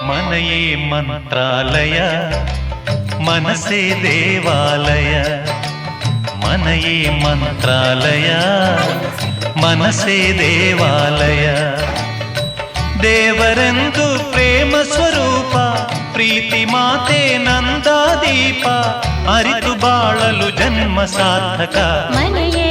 మనయే మంత్రాలయ మనసే దేవాలయ మనయే మంత్రాలయ మనసే దేవాలಯ ದೇವರೆಂದು ಪ್ರೇಮ ಸ್ವರೂಪ ಪ್ರೀತಿ ಮಾತೆ ನಂದಾದೀಪ ಅರಿತು ಬಾಳಲು ಜನ್ಮ ಸಾರ್ಥಕ ಮನೆಯೇ